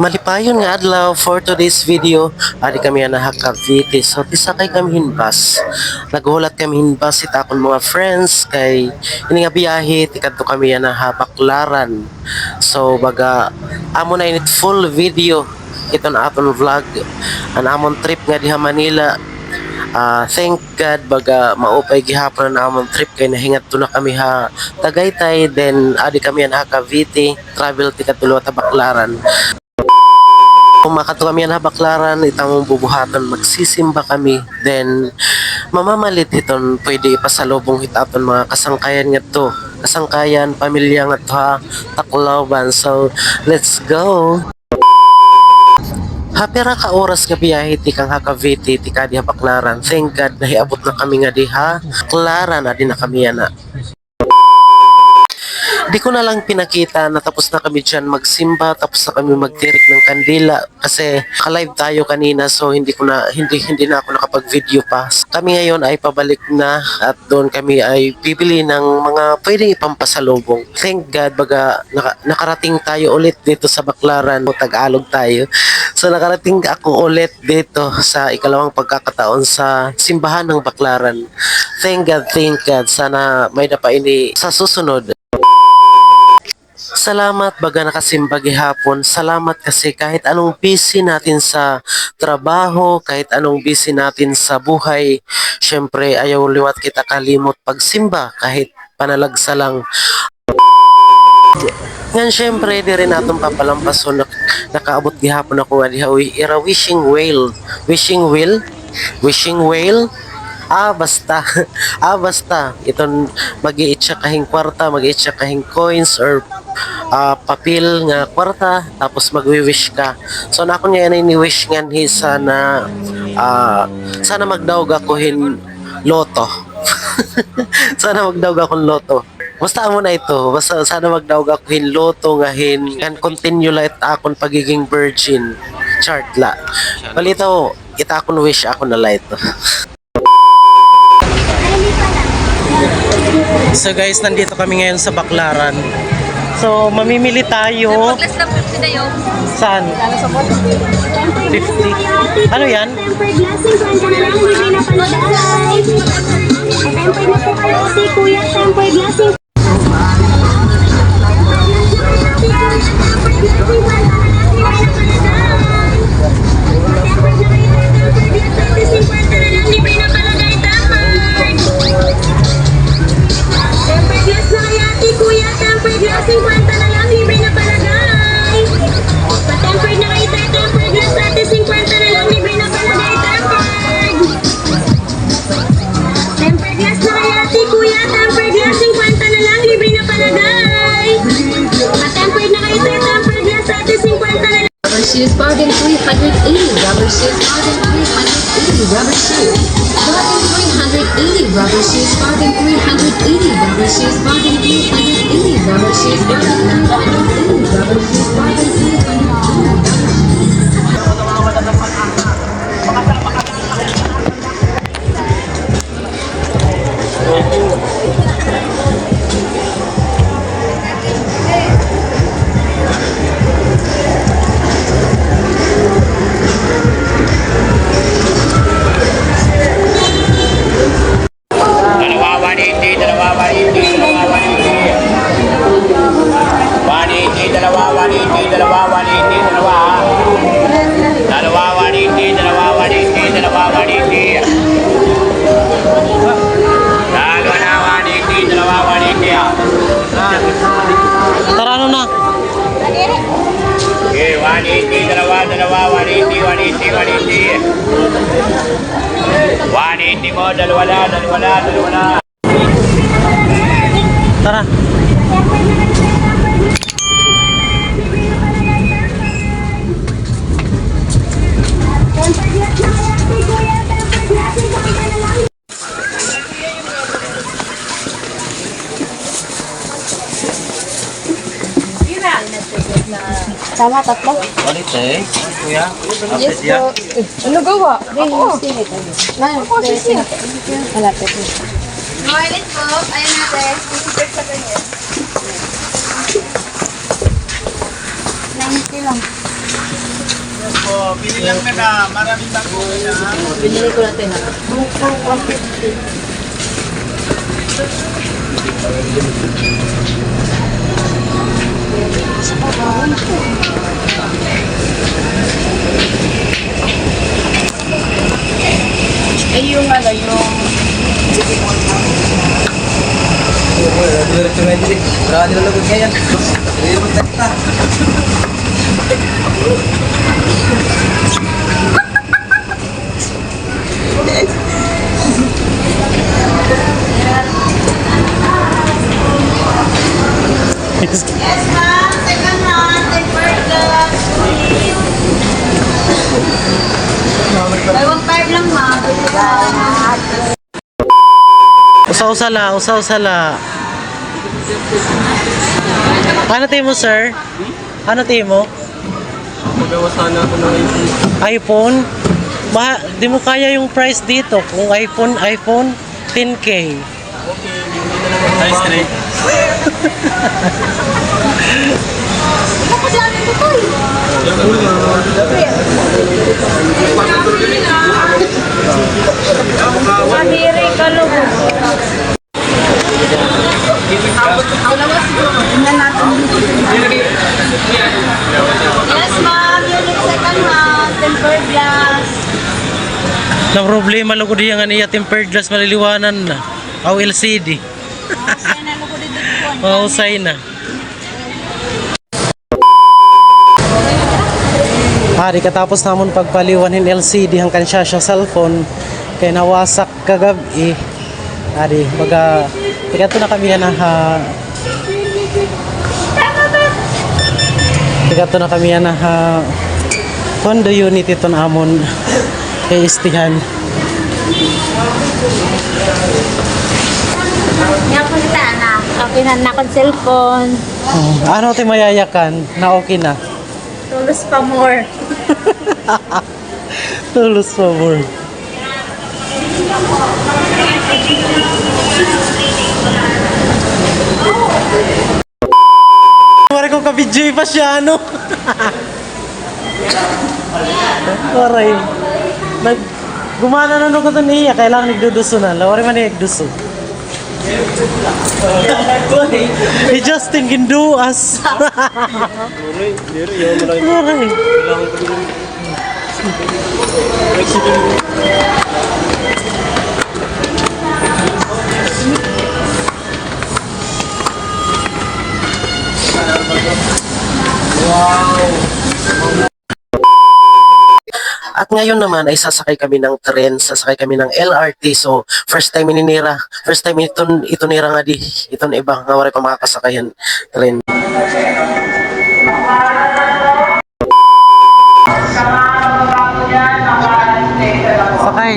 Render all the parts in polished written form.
Malipayon nga adlaw for today's video, ari kami na Cavite. So tisakay kami hinbas. Naghulat kami hinbas ita akong mga friends kay ini nga biyahe tikadto kami na Baklaran. So baga amo na init full video ito na aton vlog an amon trip nga diha Manila. Thank God baga maupay gihapon na amon trip kay nahingat to na kami ha Tagaytay, then adi kami na Cavite, travel tikat tulo ta Baklaran. Kung makato kami na Baklaran, itamong bubuhaton, magsisimba kami, then mamamalit iton pwede ipasalubong hitaton mga kasangkayan nga to, kasangkayan, pamilya nga to ha, Tacloban. So let's go! Hapira ka oras nga biyahe ti kang Cavite ti kadi Baklaran. Thank God nahiabot na kami nga diha Baklaran adi na kami na. Di ko na lang pinakita na tapos na kami dyan magsimba, tapos na kami magtirik ng kandila kasi ka-live tayo kanina, so hindi na ako nakapag-video pa. Kami ngayon ay pabalik na at doon kami ay bibili ng mga pwedeng ipampasalubong. Thank God baga nakarating tayo ulit dito sa Baklaran, Tagalog tayo. So nakarating ako ulit dito sa ikalawang pagkakataon sa simbahan ng Baklaran. Thank God. Sana may napaini sa susunod. Salamat baga nakasimba gihapon. Salamat kasi kahit anong busy natin sa trabaho, kahit anong busy natin sa buhay, syempre ayaw liwat kita kalimot pagsimba kahit panalagsa lang. Ngan syempre di rin natong papalampason nakaabot gihapon ako nga diha ira wishing whale. Basta iton mag-iit siya kahing kwarta, mag-iit siya kahing coins or papel nga kwarta, tapos magwi-wish ka. So na ako nga ni-wish nga ni sana magdaog ako hin loto. Sana magdaog ako loto. Basta mo na ito, basta sana magdaog ako hin loto nga hin kan continue light akon pagiging virgin. Chart la. Palito, kita akon wish ako na light. So guys, nandito kami ngayon sa Baklaran. So, mamimili tayo. Saan? 50. Ano yan? Shoes bargain 380 rubber shoes bargain 380 rubber shoes bargain 380 rubber shoes bargain 380 rubber shoes bargain 380 rubber shoes bargain 380. Tara ano na? Okay, 180, dalawa, 180 mo, dalawa na. Tara. Tama, tatlo. Walit kuya. Yes po. Ano gawa? Ako. Ako, sisi. Malapit mo. Mawalit po. Ayan natin. Super sa ganyan. 90 lang. Oh, pili lang na. Maraming bago na. Binili ko natin ha. Eh, yung ano, yung... Yes, ma'am. Second hand. And burgers. May 1.5 lang, ma'am. Usaw-sala, usaw-sala. Ano timo, sir? Ano timo? Magawa sana ako ng iPhone? Di mo kaya yung price dito. Kung iPhone 10K. size 3. Kadiri ka lugo. Yes, ma'am. Yung second hand. Tempered glass. Na problema lugod diya nga niya tempered glass maliliwanan na. Aw LCD. Kaya nalo ko dito po. Mahusay na. Di katapos namon pagpaliwanin LCD hangkan siya cellphone kay nawasak kagabi. Ari, baga ikato na kami na ha. Ikato na kami na ha. Condo unit ito na amon kay istihan. Napunta na. Okay na akong cellphone. Ano tayo mayayakan na okay na? Tulos pa more. Tulus favor. Mara ko ka-video pa siya, ano? Waray. Gumana na nung ko ito niya, kailangan nagduduso na. Waray man nagduso. Ni Justin ginduas. Waray. At ngayon naman ay sasakay kami ng tren, sasakay kami ng LRT. So, first time ito nira nga di, ito na iba nga wala pa makakasakayan tren. Sakay.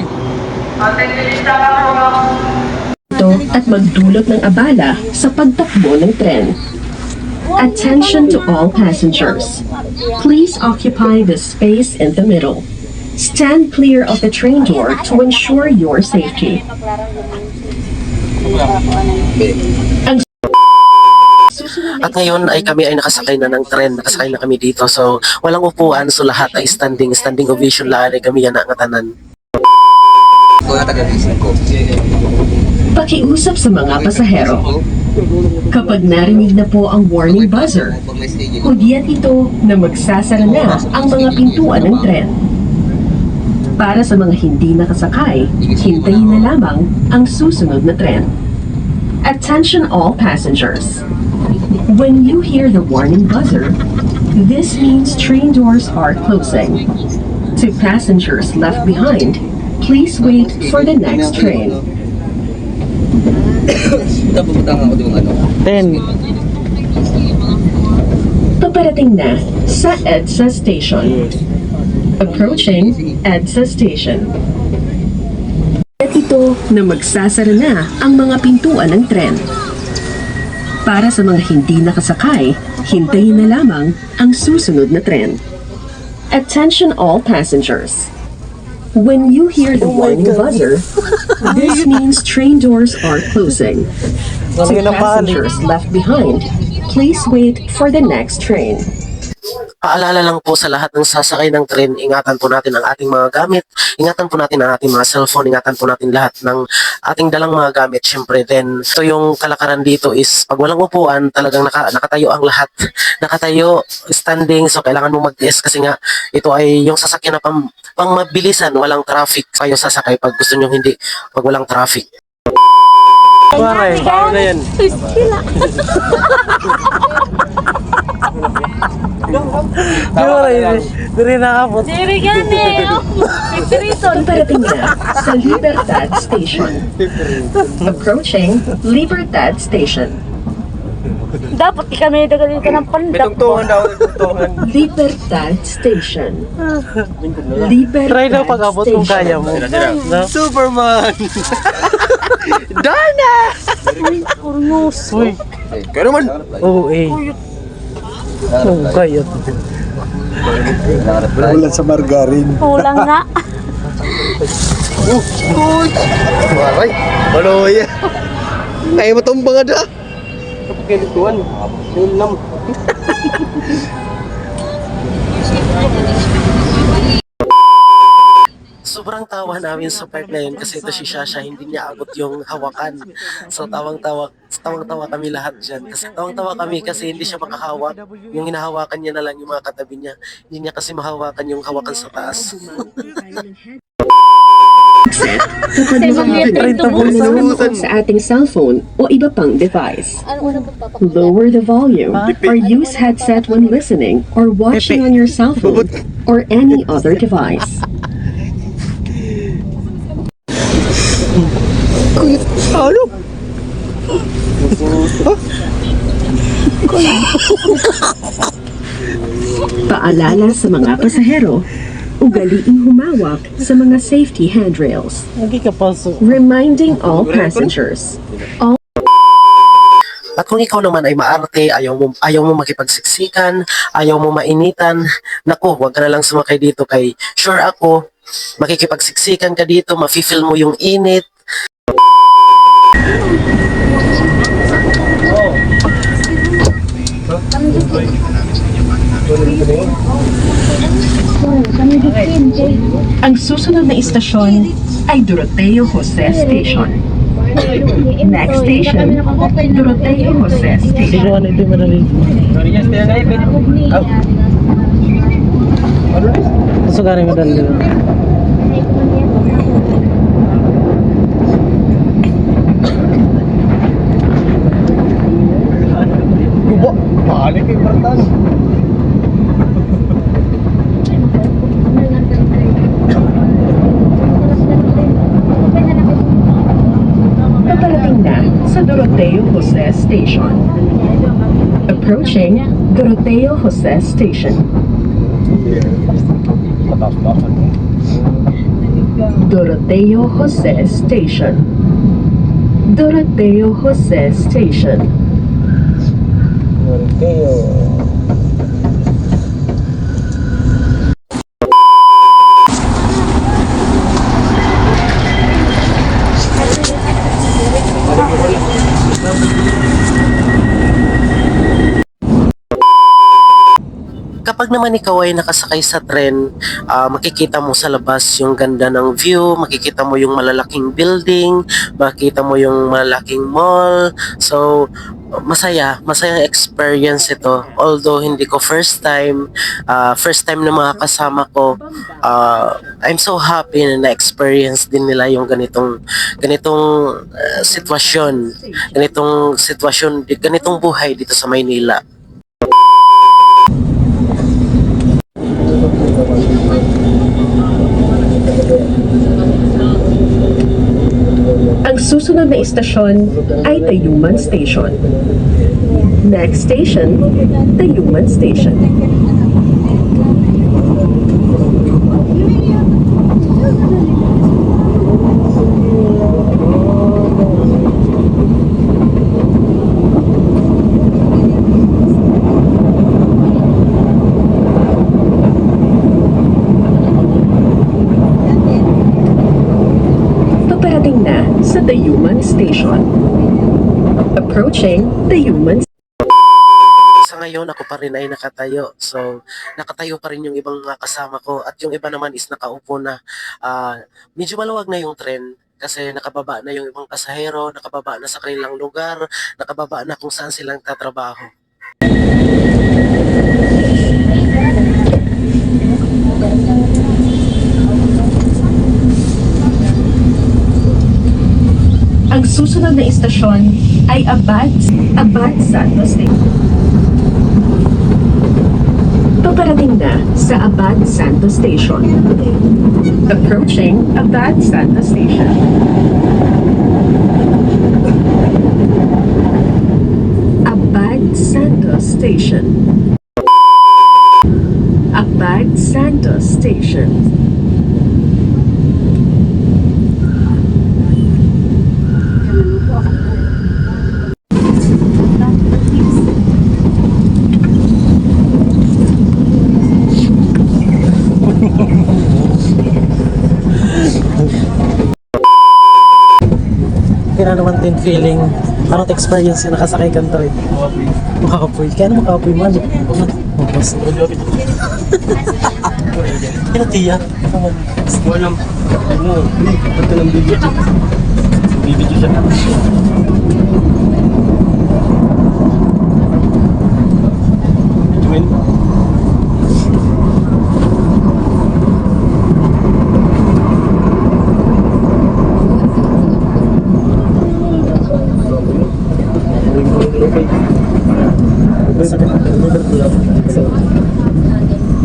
Ito at magdulot ng abala sa pagtakbo ng tren. Attention to all passengers. Please occupy the space in the middle. Stand clear of the train door to ensure your safety. At ngayon ay kami ay nakasakay na ng tren, nakasakay na kami dito. So, walang upuan, so lahat ay standing ovation lang ay kami yan ang tanan. Pakiusap sa mga pasahero. Kapag narinig na po ang warning buzzer, hudyat ito na magsasara na ang mga pintuan ng tren. Para sa mga hindi nakasakay, hintayin na lamang ang susunod na tren. Attention all passengers. When you hear the warning buzzer, this means train doors are closing. To passengers left behind, please wait for the next train. 10. Paparating na sa EDSA Station. Approaching EDSA Station. At ito na magsasara na ang mga pintuan ng tren. Para sa mga hindi nakasakay, hintayin na lamang ang susunod na tren. Attention all passengers. When you hear the warning buzzer, this means train doors are closing. To passengers left behind, please wait for the next train. Paalala lang po sa lahat ng sasakay ng tren, ingatan po natin ang ating mga gamit, ingatan po natin ang ating mga cellphone, ingatan po natin lahat ng ating dalang mga gamit. Syempre, then, ito yung kalakaran dito is, pag walang upuan, talagang nakatayo ang lahat. Nakatayo, standing, so kailangan mo mag-tiis kasi nga, ito ay yung sasakyan na pang mabilisan, walang traffic. Kayo sasakay pag gusto nyo hindi, pag walang traffic. Paray, paano na yan? Paparating na sa Libertad Station. Approaching Libertad Station. Dapat di kami dagalin ka ng May pandak. tungtungan daw, may tungtungan. Libertad Station. Libertad Try daw pag-abot kung kaya mo. Superman! Kurnos. Kaya naman! Oo, eh. Oo, kaya. Ulan sa margarine. Kulang nga. Maray! Baloya! Kaya matumbang nga da! Kapag kinituan, yun lang. Sobrang tawa namin sa part na yun kasi ito si Shasha, hindi niya abot yung hawakan. So tawang-tawa kami lahat dyan. Kasi tawang-tawa kami kasi hindi siya makahawak. Yung hinahawakan niya na lang yung mga katabi niya. Hindi niya kasi mahawakan yung hawakan sa taas. Kapag nanonood sa ating cellphone o iba pang device. Lower the volume or use headset when listening or watching on your cell phone or any other device. Ano? Paalala sa mga pasahero, ugaliing humawak sa mga safety handrails. Reminding all passengers, At kung ikaw naman ay maarte, ayaw mo makipagsiksikan, ayaw mo mainitan, naku, huwag ka na lang sumakay dito kay sure ako, makikipagsiksikan ka dito, mafe-feel mo yung init. ang susunod na istasyon ay Doroteo Jose Station. Next station, Doroteo Jose Station. Kubo! Balik yung bartan! Paparating na sa Doroteo Jose Station. Approaching Doroteo Jose Station. Doroteo Jose Station. Doroteo Jose Station. Kapag naman ikaw ay nakasakay sa tren, makikita mo sa labas yung ganda ng view, makikita mo yung malalaking building, makikita mo yung malalaking mall. So, masayang experience ito. Although hindi ko first time na mga kasama ko, I'm so happy na na-experience din nila yung ganitong sitwasyon, ganitong buhay dito sa Maynila. Ang susunod na istasyon ay Tayuman Station. Next station, Tayuman Station. Paparating na sa Tayuman Station. Approaching Tayuman ngayon ako pa rin ay nakatayo. So, nakatayo pa rin yung ibang mga kasama ko at yung iba naman is nakaupo na. Medyo maluwag na yung tren kasi nakababa na yung ibang pasahero, nakababa na sa kanilang lugar, nakababa na kung saan silang tatrabaho. Ang susunod na istasyon ay Abad Santos Station. Paparating na sa Abad Santos Station. Approaching Abad Santos Station. Abad Santos Station. Abad Santos Station. Kaya naman din feeling, parang experience yung nakasakay ka nito eh. Makakapoy. Kaya naman makapoy man. Mas. Pinatiya. Walang. Ano? Ba't ka ng video? Bibidyo siya. Jumin?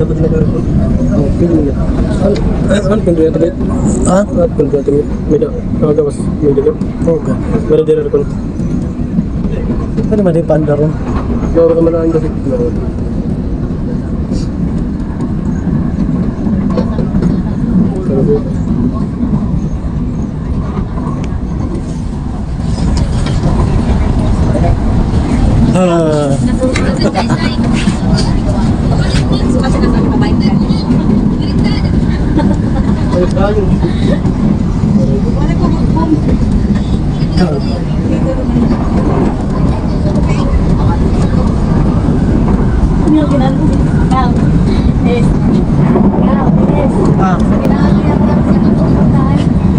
Dapat nag-airport. Pinili. Ano pinili tadi? Ah, pinili tadi. Meda. Aga mas meda. Okay. Meda dire kon. Ano man di pandaron? Gawar ka man ang gasik.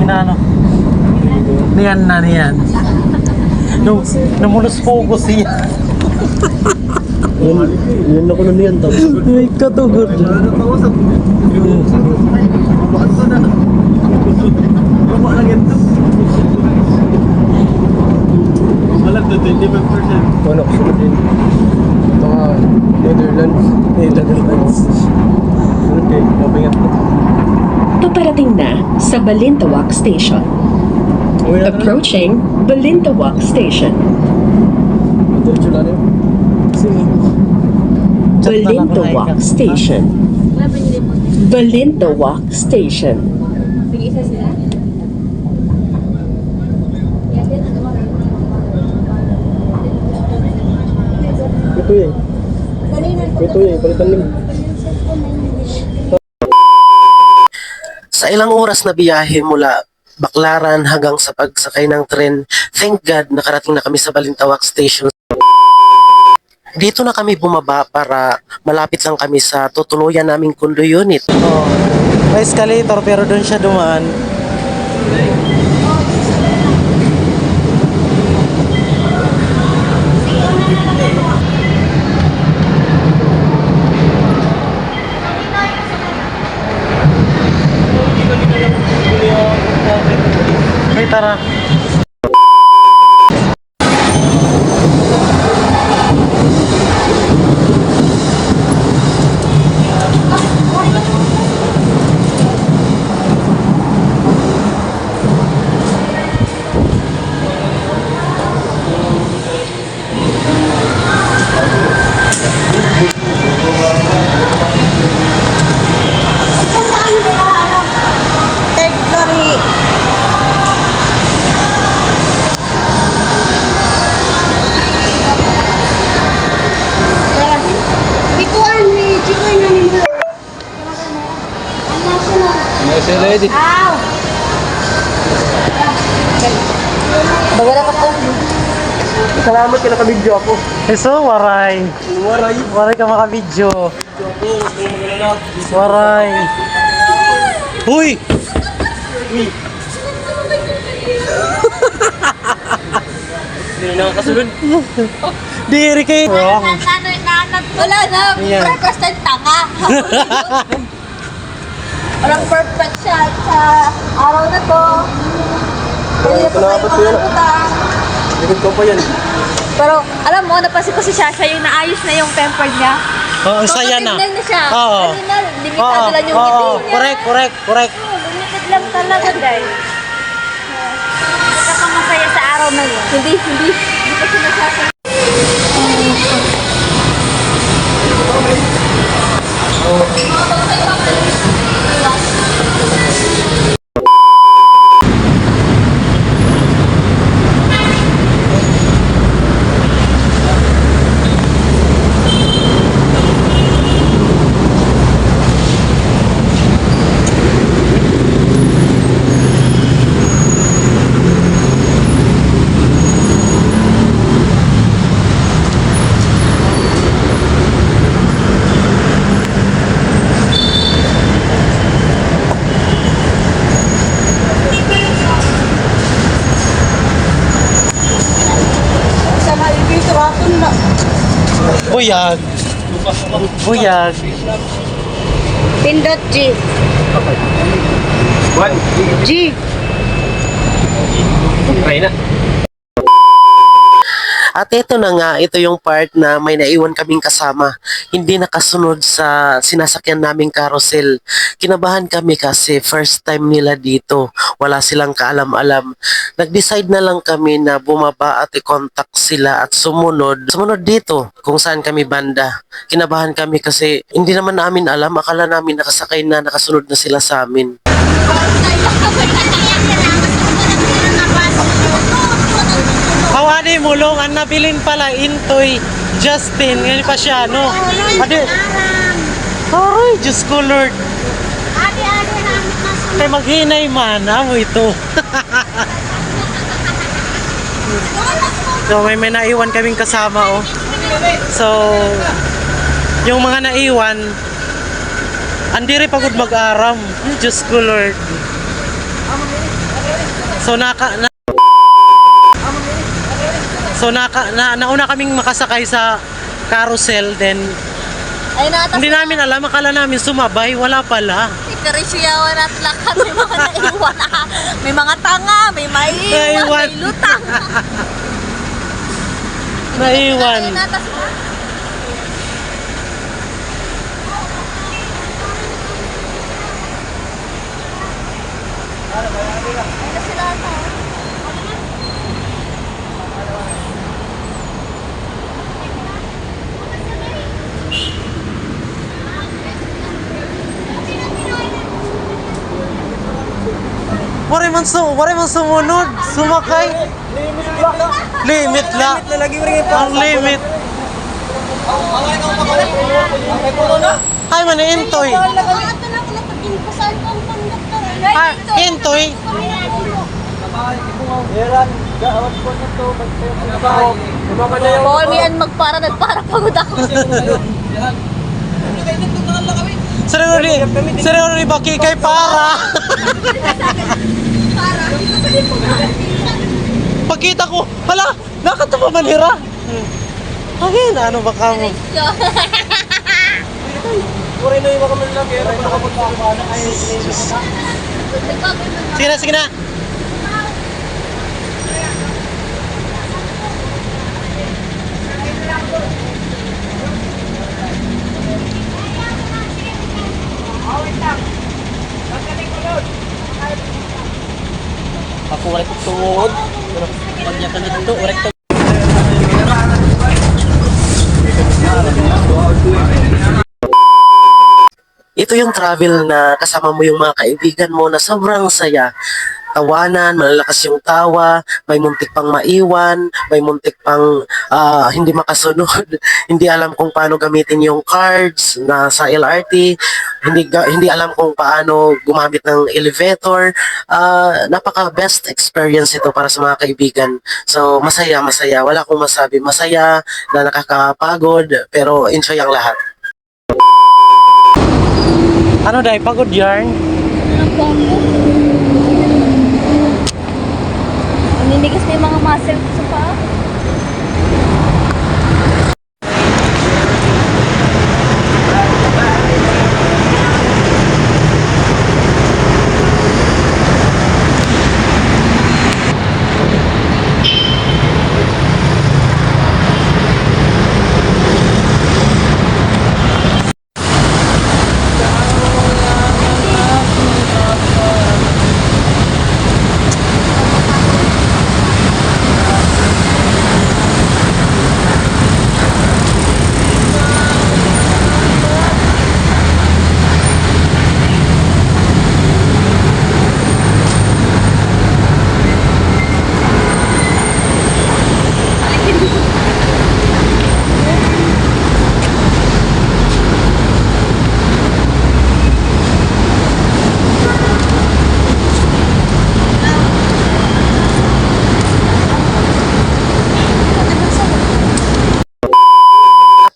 Inano? Niyan. Numulos po ko siya. Yun ako na niyan tapos. Ay, katugod. Malag na 25%. Ano ko sunod din? Ito nga, Netherlands. Okay, mabingat ko. Paparating na sa Balintawak Station. Approaching Balintawak Station. Diretso lang yun. Sige. Balintawak Station. Balintawak Station. Sige, isa sila. Ito eh, palitan lang. Sa ilang oras na biyahe mula Baclaran hanggang sa pagsakay ng tren, thank God nakarating na kami sa Balintawak Station. Dito na kami bumaba para malapit lang kami sa tutuluyan naming condo unit. Oh, may escalator pero doon siya dumaan. May tara. Ready? Ow! Bagala ka po. Salamat ka nakabidyo ako. Eso, waray. Waray. Waray ka makabidyo. Waray. Uy! Hindi na kasunod. Diri kay wrong. Wala na. Ayan. Represent tanga. Parang perfect siya sa araw na to. Kaya pa tayo mga utang. Likod ko pa yan. Pero alam mo, napansin ko si Shasha yung naayos na yung temper niya. Oo, saya na. Tingnan na siya. Oo. Kanina, limitado lang yung ngiti niya. Correct. Limited lang talaga, dahil. Hindi ka pa masaya sa araw na yun. Hindi ko sinasasabi. Buyag. Buyag. Pindot G. G. Try na. At ito na nga, ito yung part na may naiwan kaming kasama. Hindi nakasunod sa sinasakyan naming carousel. Kinabahan kami kasi first time nila dito. Wala silang kaalam-alam. Nag-decide na lang kami na bumaba at i-contact sila at sumunod dito kung saan kami banda. Kinabahan kami kasi hindi naman namin alam. Akala namin nakasakay na, nakasunod na sila sa amin. Hawani mulong ang nabilin pala Intoy Justin ngayon pa siya no. Ade. Ay, Diyos ko Lord. Kay maghinay man amo ito. So may naiwan kaming kasama oh. So yung mga naiwan andiri pagod mag-aram. Diyos ko Lord. So nauna kaming makasakay sa carousel then Ay, natas hindi namin alam, akala namin sumabay, wala pala. Ikarisyawan at lakat. May mga naiwan. May mga tanga, may maiwan, Naiwan. may lutang. Naiwan. Ay, natas mo. Ay, na sila ata. Wari man sumunod, sumakay. Limit la. Ang limit. Ay man Intoy. Ito na ako napag-inpusan ko ang konduktor. Ah, Intoy. Bawal mo yan magpara, nagpara pagod ako. Seryoso baki kay para. Pagkita ko, hala, nakatupa manira. Hangin, ano ba ka mo? Sige na. Ako wala ko tuod. Pagnya ka dito, wala ko. Ito yung travel na kasama mo yung mga kaibigan mo na sobrang saya. Tawanan, malalakas yung tawa, may muntik pang maiwan, may muntik pang hindi makasunod, hindi alam kung paano gamitin yung cards na sa LRT. hindi alam kung paano gumamit ng elevator. Napaka best experience ito para sa mga kaibigan. So masaya, masaya. Wala akong masabi. Masaya na nakakapagod pero enjoy ang lahat. Ano dahil pagod yarn? Naninigas na yung mga muscle ko sa paa.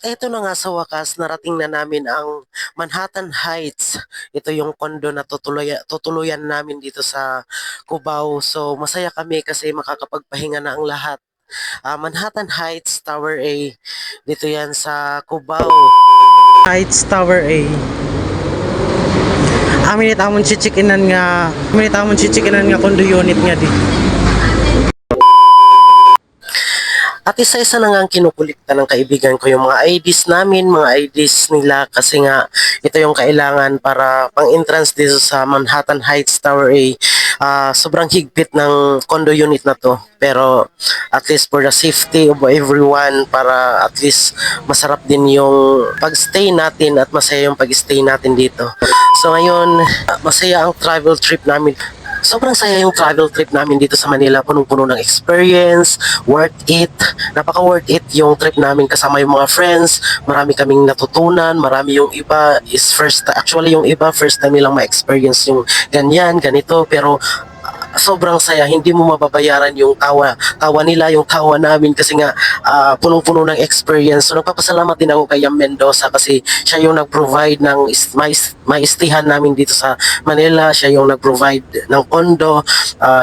Ito na nga sa wakas, narating na namin ang Manhattan Heights. Ito yung kondo na tutuluyan namin dito sa Cubao. So masaya kami kasi makakapagpahinga na ang lahat. Manhattan Heights Tower A. Dito yan sa Cubao. Heights Tower A. Aminit amon chichikinan nga kondo unit nga di. At isa-isa na nga ang kinukulikta ng kaibigan ko yung mga IDs namin, mga IDs nila kasi nga ito yung kailangan para pang-entrance dito sa Manhattan Heights Tower A. Sobrang higpit ng condo unit na to. Pero at least for the safety of everyone, para at least masarap din yung pag-stay natin at masaya yung pag-stay natin dito. So ngayon, masaya ang travel trip namin. Sobrang saya yung travel trip namin dito sa Manila. Punong-puno ng experience, worth it. Napaka worth it yung trip namin kasama yung mga friends. Marami kaming natutunan, marami yung iba is actually yung iba first time nilang ma-experience yung ganyan, ganito. Pero sobrang saya, hindi mo mababayaran yung tawa nila, yung tawa namin kasi nga punong-puno ng experience. So nagpapasalamat din ako kay Yam Mendoza kasi siya yung nag-provide ng may istihan namin dito sa Manila. Siya yung nag-provide ng condo.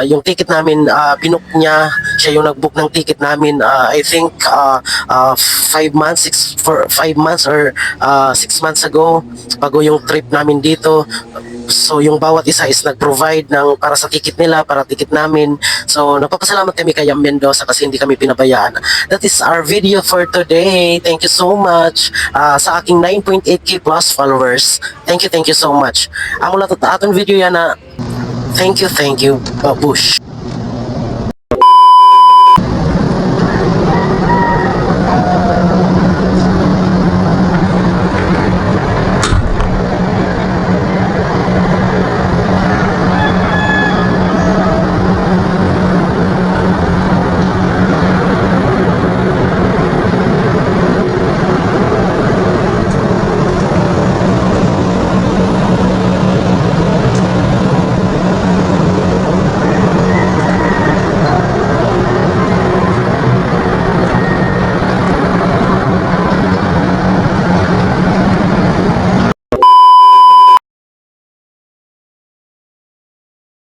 Yung ticket namin, binook niya. Siya yung nag-book ng ticket namin. I think 5 months or 6 months ago bago yung trip namin dito. So yung bawat isa is nag-provide ng para sa ticket nila, para ticket namin. So nagpapasalamat kami kay Yam Mendoza kasi hindi kami pinabayaan. That is our video for today. Thank you so much sa aking 9.8k plus followers. Thank you so much. Amo lang aton video yan na thank you, babush.